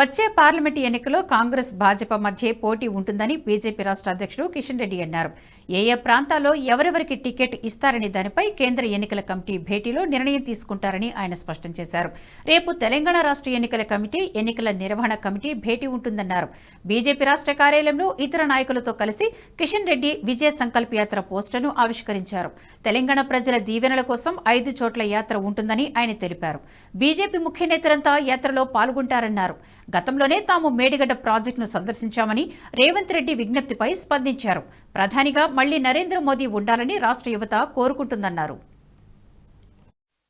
వచ్చే పార్లమెంటు ఎన్నికల్లో కాంగ్రెస్ భాజపా మధ్య పోటీ ఉంటుందని బీజేపీ రాష్ట్ర అధ్యక్షుడు కిషన్ రెడ్డి అన్నారు. ఏ ప్రాంతాల్లో ఎవరెవరికి టికెట్ ఇస్తారనే దానిపై కేంద్ర ఎన్నికల కమిటీ భేటీలో నిర్ణయం తీసుకుంటారని ఆయన స్పష్టం చేశారు. రేపు తెలంగాణ రాష్ట్ర ఎన్నికల కమిటీ, ఎన్నికల నిర్వహణ కమిటీ భేటీ ఉంటుందన్నారు. బీజేపీ రాష్ట్ర కార్యాలయంలో ఇతర నాయకులతో కలిసి కిషన్ రెడ్డి విజయ సంకల్ప యాత్ర పోస్టర్ను ఆవిష్కరించారు. తెలంగాణ ప్రజల దీవెనల కోసం 5 చోట్ల యాత్ర ఉంటుందని ఆయన తెలిపారు. బీజేపీ ముఖ్య నేతలంతా యాత్రలో పాల్గొంటారన్నారు. గతంలోనే తాము మేడిగడ్డ ప్రాజెక్టును సందర్శించామని రేవంత్ రెడ్డి విజ్ఞప్తిపై స్పందించారు. ప్రధానిగా మళ్లీ నరేంద్ర మోదీ ఉండాలని రాష్ట్ర యువత కోరుకుంటుందన్నారు.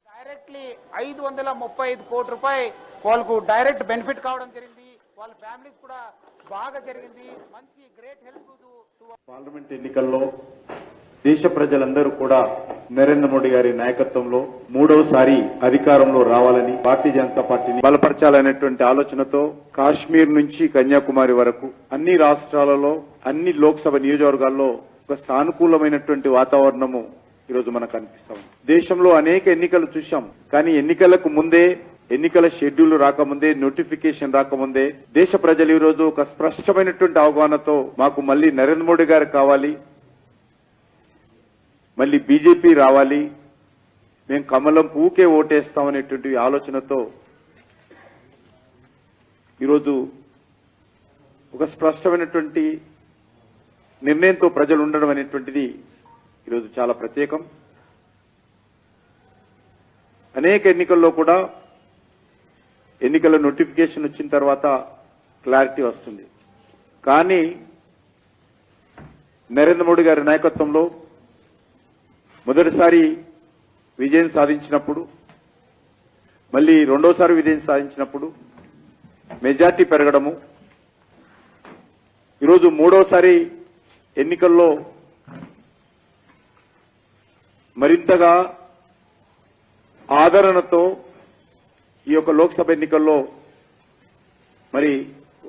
డైరెక్ట్లీ 535 కోట్ల రూపాయలు వాళ్ళకు డైరెక్ట్ బెనిఫిట్ కావడం జరిగింది. వాళ్ళ ఫ్యామిలీస్ కూడా బాగా జరిగింది. మంచి గ్రేట్ హెల్ప్ టు పార్లమెంట్ ఎన్నికల్లో దేశ ప్రజలందరూ కూడా నరేంద్ర మోడీ గారి నాయకత్వంలో మూడవసారి అధికారంలో రావాలని, భారతీయ జనతా పార్టీని బలపరచాలనేటువంటి ఆలోచనతో కాశ్మీర్ నుంచి కన్యాకుమారి వరకు అన్ని రాష్ట్రాలలో, అన్ని లోక్సభ నియోజకవర్గాల్లో ఒక సానుకూలమైనటువంటి వాతావరణము ఈరోజు మనకు కనిపిస్తాం. దేశంలో అనేక ఎన్నికలు చూశాం, కానీ ఎన్నికలకు ముందే, ఎన్నికల షెడ్యూల్ రాకముందే, నోటిఫికేషన్ రాకముందే దేశ ప్రజలు ఈరోజు ఒక స్పష్టమైనటువంటి అవగాహనతో మాకు మళ్లీ నరేంద్ర మోడీ గారు కావాలి, మళ్ళీ బీజేపీ రావాలి, మేము కమలం పువ్వుకే ఓటేస్తామనేటువంటి ఆలోచనతో ఈరోజు ఒక స్పష్టమైనటువంటి నిర్ణయంతో ప్రజలు ఉండడం అనేటువంటిది ఈరోజు చాలా ప్రత్యేకం. అనేక ఎన్నికల్లో కూడా ఎన్నికల నోటిఫికేషన్ వచ్చిన తర్వాత క్లారిటీ వస్తుంది. కానీ నరేంద్ర మోడీ గారి నాయకత్వంలో మొదటిసారి విజయం సాధించినప్పుడు, మళ్ళీ రెండోసారి విజయం సాధించినప్పుడు మెజార్టీ పెరగడము, ఈరోజు మూడోసారి ఎన్నికల్లో మరింతగా ఆదరణతో ఈ యొక్క లోక్సభ ఎన్నికల్లో మరి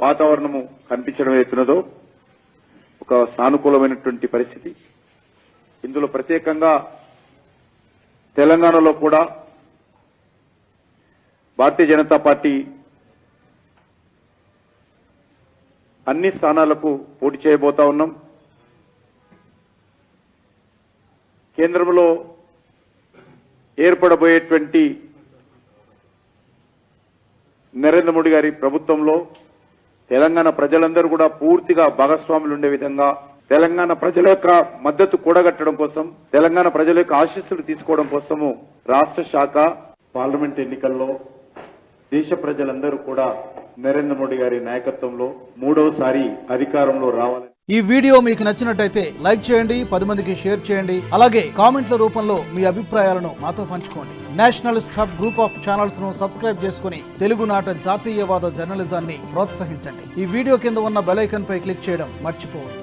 వాతావరణము కనిపించడం ఏతున్నదో ఒక సానుకూలమైనటువంటి పరిస్థితి. ఇందులో ప్రత్యేకంగా తెలంగాణలో కూడా భారతీయ జనతా పార్టీ అన్ని స్థానాలకు పోటీ చేయబోతా ఉన్నాం. కేంద్రంలో ఏర్పడబోయేటువంటి నరేంద్ర మోడీ గారి ప్రభుత్వంలో తెలంగాణ ప్రజలందరూ కూడా పూర్తిగా భాగస్వాములు ఉండే విధంగా, తెలంగాణ ప్రజల యొక్క మద్దతు కూడగట్టడం కోసం, తెలంగాణ ప్రజల యొక్క ఆశీస్సులు తీసుకోవడం కోసము రాష్ట్ర శాఖ పార్లమెంట్ ఎన్నికల్లో దేశ ప్రజలందరూ కూడా నరేంద్ర మోడీ గారి నాయకత్వంలో మూడవసారి అధికారంలో రావాలని. ఈ వీడియో మీకు నచ్చినట్టయితే లైక్ చేయండి, 10 మందికి షేర్ చేయండి. అలాగే కామెంట్ల రూపంలో మీ అభిప్రాయాలను మాతో పంచుకోండి. Nationalist hub group of channels ను సబ్స్క్రైబ్ చేసుకుని తెలుగునాట జాతీయవాద జర్నలిజాన్ని ప్రోత్సహించండి. ఈ వీడియో కింద ఉన్న బెల్ ఐకాన్ పై క్లిక్ చేయడం మర్చిపోవద్దు.